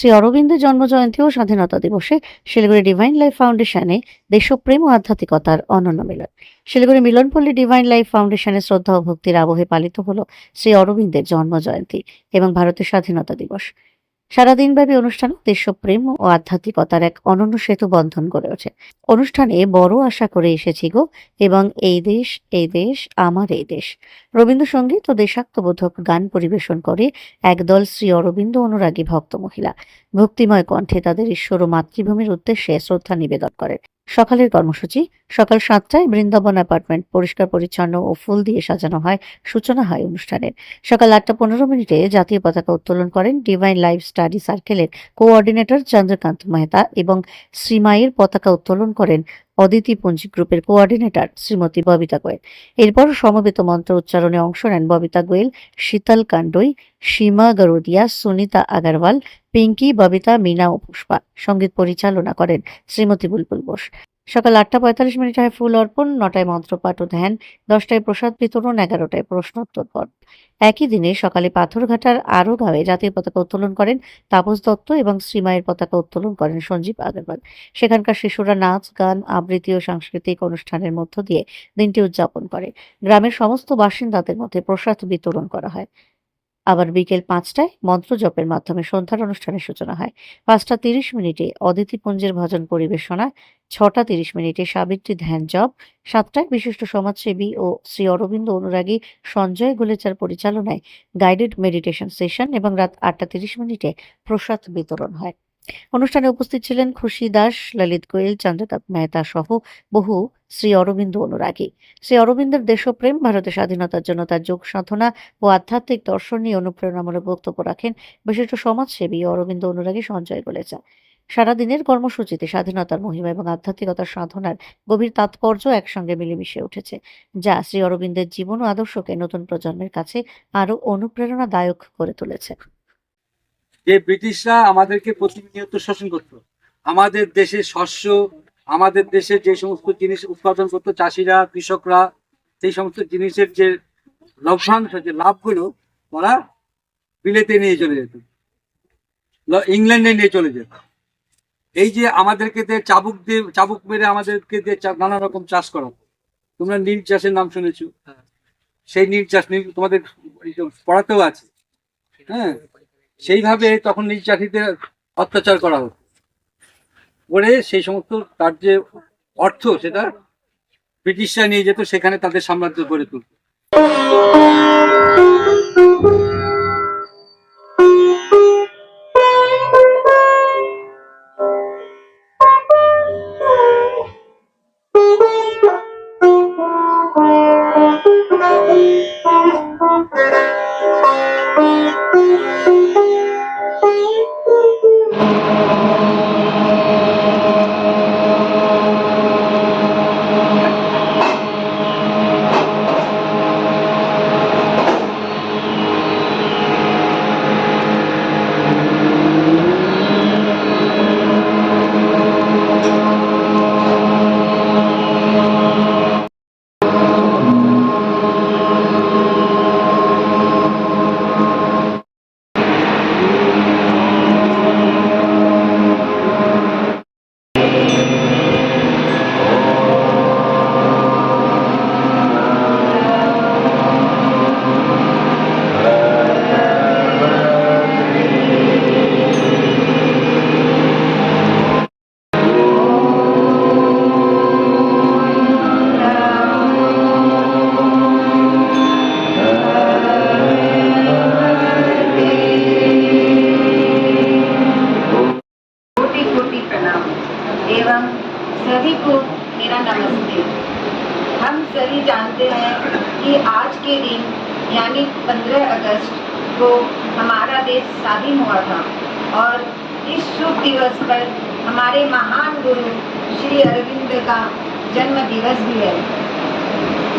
শ্রী অরবিন্দের জন্মজয়ন্তী ও স্বাধীনতা দিবসে শিলিগুড়ি ডিভাইন লাইফ ফাউন্ডেশনে দেশপ্রেম ও আধ্যাত্মিকতার অনন্য মিলন। শিলিগুড়ি মিলনপল্লী ডিভাইন লাইফ ফাউন্ডেশনে শ্রদ্ধা ও ভক্তির আবহে পালিত হল শ্রী অরবিন্দের জন্মজয়ন্তী এবং ভারতের স্বাধীনতা দিবস। সারাদিনব্যাপী অনুষ্ঠানে দেশপ্রেম ও আধ্যাত্মিকতার এক অনন্য সেতু বন্ধন গড়ে ওঠে। অনুষ্ঠানে বড় আশা করে এসেছি গো এবং এই দেশ আমার এই দেশ রবীন্দ্রসঙ্গীত ও দেশাত্মবোধক গান পরিবেশন করে একদল শ্রী অরবিন্দ অনুরাগী ভক্ত মহিলা ভক্তিময় কণ্ঠে তাদের ঈশ্বর ও মাতৃভূমির উদ্দেশ্যে শ্রদ্ধা নিবেদন করেন। সকালের কর্মসূচি সকাল 7টায় বৃন্দাবন অ্যাপার্টমেন্ট পরিষ্কার পরিচ্ছন্ন ও ফুল দিয়ে সাজানো হয়। সূচনা হয় অনুষ্ঠানের। সকাল 8:15 জাতীয় পতাকা উত্তোলন করেন ডিভাইন লাইফ স্টাডি সার্কেলের কোঅর্ডিনেটর চন্দ্রকান্ত মেহতা এবং শ্রীমায়ের পতাকা উত্তোলন করেন অদিতি পুঞ্জি গ্রুপের কোঅর্ডিনেটর শ্রীমতী ববিতা গোয়েল। এরপর সমবেত মন্ত্র উচ্চারণে অংশ নেন ববিতা গোয়েল, শীতল কান্ডই, সীমা গরুদিয়া, সুনিতা আগারওয়াল, পিঙ্কি, ববিতা, মিনা ও পুষ্পা। সঙ্গীত পরিচালনা করেন শ্রীমতী বুলবুল বোস। সকাল 8:45 হয় ফুল অর্পণ, 9টায় মন্ত্রপাঠ ও ধ্যান, 10টায় প্রসাদ বিতরণ, 11টায় প্রশ্নোত্তর পর্ব। একই দিনে সকালে পাথরঘাটার আরোগাঁওয়ে জাতীয় পতাকা উত্তোলন করেন তাপস দত্ত এবং শ্রীমায়ের পতাকা উত্তোলন করেন সঞ্জীব আগরওয়াল। সেখানকার শিশুরা নাচ, গান, আবৃত্তি ও সাংস্কৃতিক অনুষ্ঠানের মধ্য দিয়ে দিনটি উদযাপন করে। গ্রামের সমস্ত বাসিন্দাদের মধ্যে প্রসাদ বিতরণ করা হয়। আবার বিকেল 5টায় মন্ত্র জপের মাধ্যমে সন্ধ্যার অনুষ্ঠানের সূচনা হয়। 5টা 30 অদিতি পুঞ্জের ভজন পরিবেশনা, 6টা 30 সাবিত্রী ধ্যান জপ, 7টায় বিশিষ্ট সমাজসেবী ও শ্রী অরবিন্দ অনুরাগী সঞ্জয় গুলেচার পরিচালনায় গাইডেড মেডিটেশন সেশন এবং রাত 8টা 30 প্রসাদ বিতরণ হয়। অনুষ্ঠানে উপস্থিত ছিলেন খুশি দাস, ললিত গোয়েল, চন্দ্রকান্ত মেহতা সহ বহু শ্রী অরবিন্দ অনুরাগী। শ্রী অরবিন্দের দেশপ্রেম, ভারতের স্বাধীনতার জন্য তার যোগ সাধনা ও আধ্যাত্মিক দর্শন নিয়ে অনুপ্রেরণামূলক বক্তব্য রাখেন বিশিষ্ট সমাজসেবী ও অরবিন্দ অনুরাগী সঞ্জয় গোলেচা। সারাদিনের কর্মসূচিতে স্বাধীনতার মহিমা এবং আধ্যাত্মিকতার সাধনার গভীর তাৎপর্য একসঙ্গে মিলেমিশে উঠেছে, যা শ্রী অরবিন্দের জীবন ও আদর্শকে নতুন প্রজন্মের কাছে আরো অনুপ্রেরণাদায়ক করে তুলেছে। যে ব্রিটিশরা আমাদেরকে প্রতিনিয়ত শোষণ করত, আমাদের দেশে শস্য, আমাদের দেশে যে সমস্ত জিনিস উৎপাদন করতো চাষিরা, কৃষকরা, সেই সমস্ত জিনিসের যে লভ্যাংশ, যে লাভগুলো ওরা বিলেতে নিয়ে চলে যেত, ইংল্যান্ডে নিয়ে চলে যেত। এই যে আমাদেরকে চাবুক মেরে আমাদেরকে নানা রকম চাষ করা, তোমরা নীল চাষের নাম শুনেছো, সেই নীল চাষ তোমাদের পড়াতেও আছে। হ্যাঁ, সেইভাবে তখন নীল চাষিদের অত্যাচার করা হতো, করে সেই সমস্ত তার যে অর্থ সেটা ব্রিটিশরা নিয়ে যেত, সেখানে তাদের সাম্রাজ্য গড়ে তুলত। एवं सभी को मेरा नमस्ते। हम सभी जानते हैं कि आज के दिन यानी 15 अगस्त को हमारा देश स्वाधीन हुआ था और इस शुभ दिवस पर हमारे महान गुरु श्री अरविंद का जन्म दिवस भी है।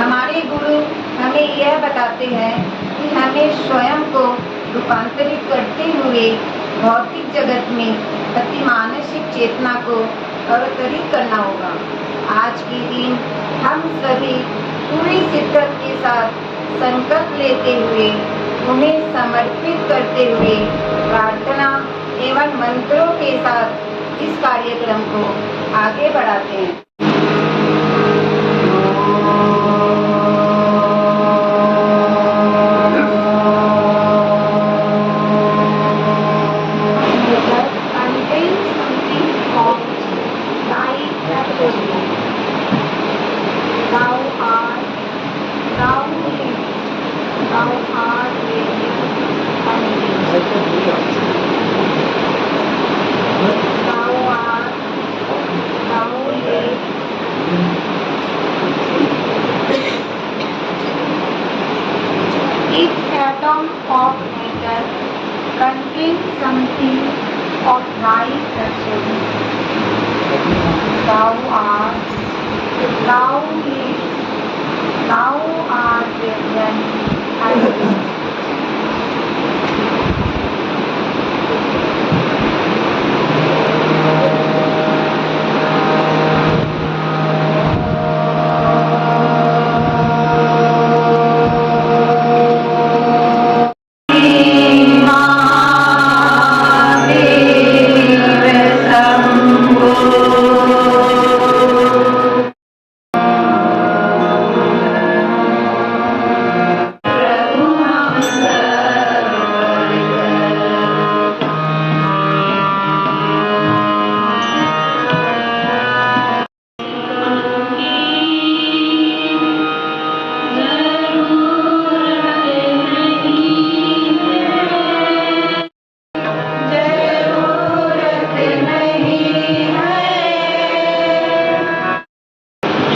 हमारे गुरु हमें यह बताते हैं कि हमें स्वयं को रूपांतरित करते हुए भौतिक जगत में अति मानसिक चेतना को अवतरित करना होगा। आज के दिन हम सभी पूरी शिद्दत के साथ संकल्प लेते हुए उन्हें समर्पित करते हुए प्रार्थना एवं मंत्रों के साथ इस कार्यक्रम को आगे बढ़ाते हैं। Each atom of matter contains something of right essence. Thou art, thou is, thou art vision and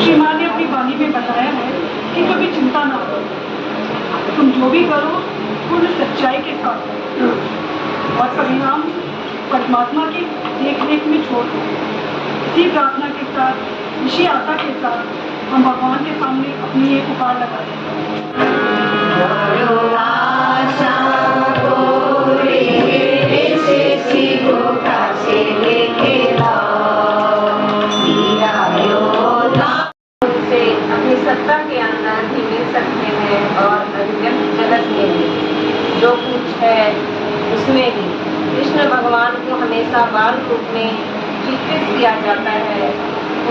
Shri माँ ने अपनी वाणी में बताया है कि कभी चिंता ना करो, तुम जो भी करो पूर्ण सच्चाई के साथ करो और परिणाम परमात्मा की देख में छोड़ दो। इसी प्रार्थना के साथ, इसी आशा के साथ हम भगवान के सामने अपनी एक पुकार लगाते हैं। से अपनी सत्ता के अंदर भी मिल सकते हैं और अभिव्यक्त जगत में भी, जो कुछ है उसमें भी कृष्ण भगवान को हमेशा बाल रूप में चित्रित किया जाता है।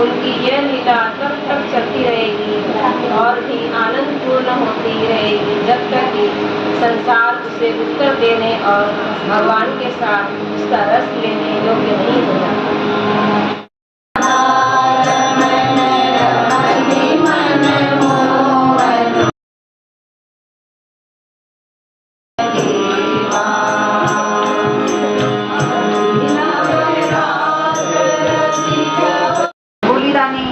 उनकी यह लीला तब तक चलती रहेगी और भी आनंदपूर्ण होती रहेगी जब तक कि संसार उसे उत्तर देने और भगवान के साथ उसका रस लेने योग्य नहीं हो जाता। বলিদানে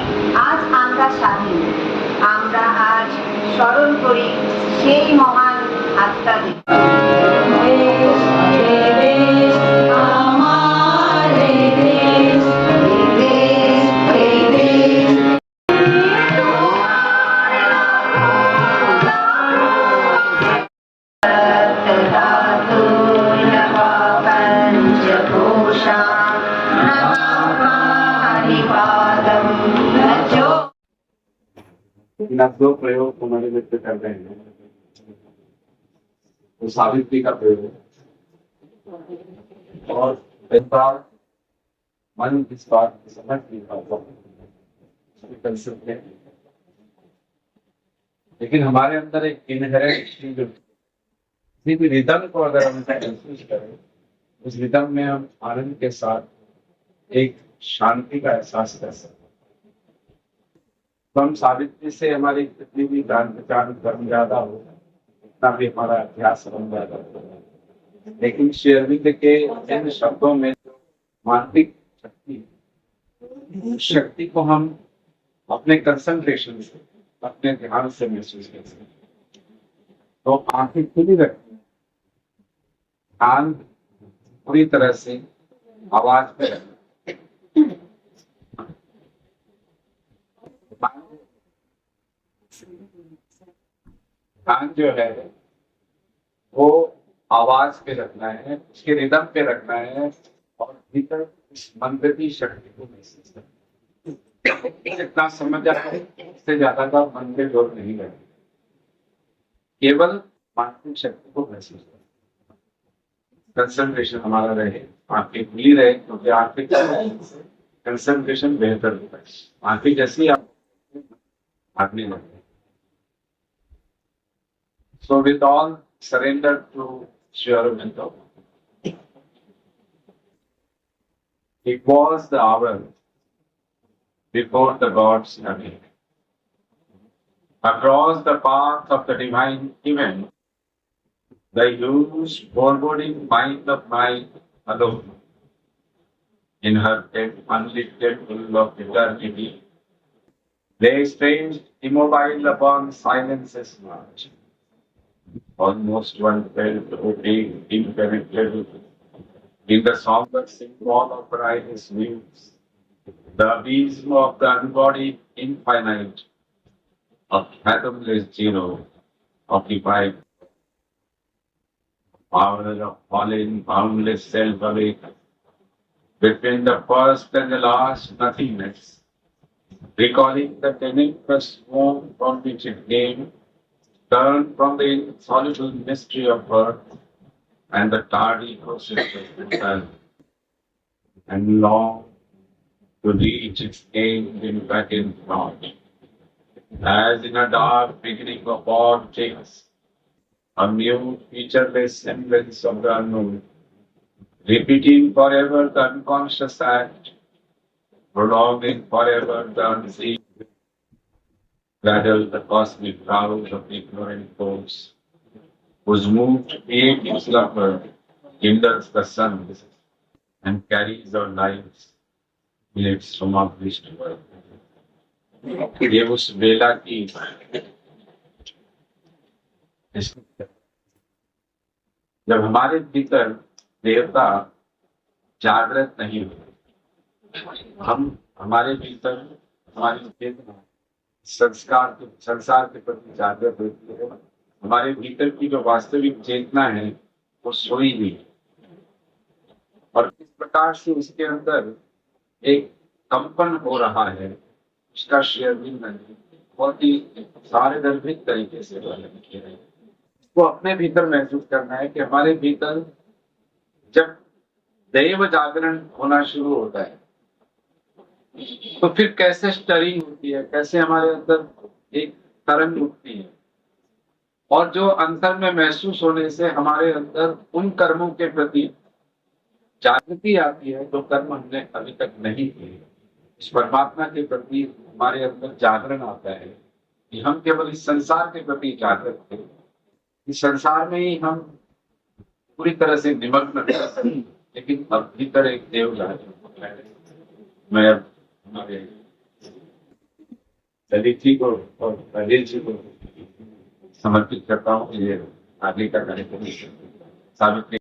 আজ আমরা স্বাধীন, আমরা আজ স্মরণ করি সেই মহান আত্মাদের। दो प्रयोग हमारे मित्र कर रहे हैं, तो सावित्री का प्रयोग और इस बार मन इस बात समझ नहीं पाता कर सकते हैं, लेकिन हमारे अंदर एक इनहेरेंट किसी भी रिदम को अगर हम महसूस करें, उस रिदम में हम आनंद के साथ एक शांति का एहसास कर सकते हैं। तो हम सावित्री से हमारी जितनी भी जान पहचान कर्म ज्यादा हो, उतना भी हमारा अभ्यास बन ज्यादा हो। लेकिन श्री अरविंद के इन शब्दों में मानसिक शक्ति को हम अपने कंसंट्रेशन से, अपने ध्यान से महसूस कर सकते हैं। तो आंखें खुली रखती, कान पूरी तरह से आवाज पे रखना, कान जो है वो आवाज पे रखना है, उसके रिदम पे रखना है और भीतर इस मंत्र की शक्ति को महसूस करना। जितना समझ आता है उससे ज्यादा का मन पे जोर नहीं लगेगा, केवल मानसिक शक्ति को महसूस करना। कंसंट्रेशन हमारा रहे, आंखें खुली रहे, क्योंकि आंखें कंसंट्रेशन बेहतर होता है। आंखें जैसी आप भागने लगते। So with all surrender to Sri Aurobindo, it was the hour before the God's coming. Across the path of the divine event, the huge foreboding mind of mind alone, in her head unlifted full of eternity, lay stretched immobile upon silence's march. Almost one felt opaque, impenetrable, in the somber symbol of brightest views, the abysm of the embodied infinite, of fathomless zero, occupied power of fallen, boundless self-awake, between the first and the last nothingness, recalling the tenebrous smoke from which it came, turned from the insoluble mystery of birth and the tardy process of return, and longed to reach its aim in vacant thought. As in a dark beginning of all things, a mute, featureless semblance of the unknown, repeating forever the unconscious act, prolonging forever the unseen, straddle the cosmic crowd of ignorant force, whose moved creative slumber hinders the sun and carries our lives in its accomplished work. ये उस वेला की जब हमारे भीतर देवता जागृत नहीं होते, हम हमारे भीतर हमारी चेतना संसार के प्रति जागृत होती है, हमारे भीतर की जो वास्तविक चेतना है वो सोई नहीं, और इस प्रकार से उसके अंदर एक कंपन हो रहा है। उसका श्री अरविंद ने बहुत ही सारगर्भित तरीके से वर्णन किया है। इसको अपने भीतर महसूस करना है कि हमारे भीतर जब दैव जागरण होना शुरू होता है तो फिर कैसे स्टरिंग होती है, कैसे हमारे अंदर एक तरंग उठती है, और जो अंतर में महसूस होने से हमारे अंदर उन कर्मों के प्रति जागृति आती है जो कर्म हमने अभी तक नहीं किए। इस परमात्मा के प्रति हमारे अंदर जागरण आता है कि हम केवल इस संसार के प्रति जागृत थे, इस संसार में ही हम पूरी तरह से निमग्न थे, लेकिन अब भीतर एक देव जागरण है। मैं अब हमारे ललित जी को और ललित जी को समर्पित करता हूँ। ये आगे का कार्यक्रम Savitri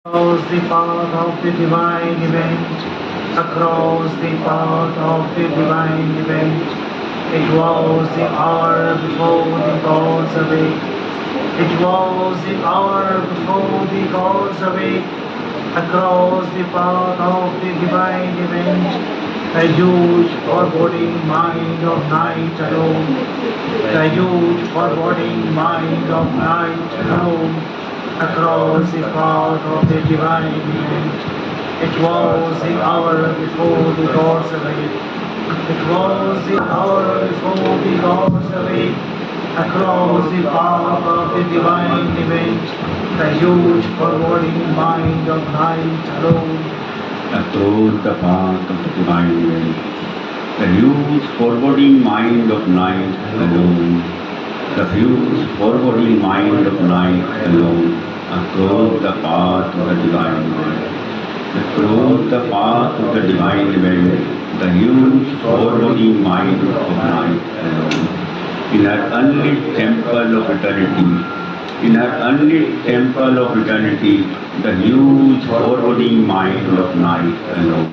Across the path of the divine event, across the path of the divine event, it was the hour before the gods awake. It was the hour before the gods awake. Across the path of the divine event, the huge foreboding mind of night alone, the huge foreboding mind of night alone. Across the path of the divine event, it was the hour before the gods awake. It was the hour before the gods awake. Across the path of the divine event, the huge foreboding mind of night alone. Across the path of the divine event, the huge foreboding mind of night alone. The huge foreboding mind of night alone. Across the path of the divine event. Across the path of the divine event, the huge foreboding mind of night alone. In her unlit temple of eternity, in her unlit temple of eternity, the huge foreboding mind of night alone.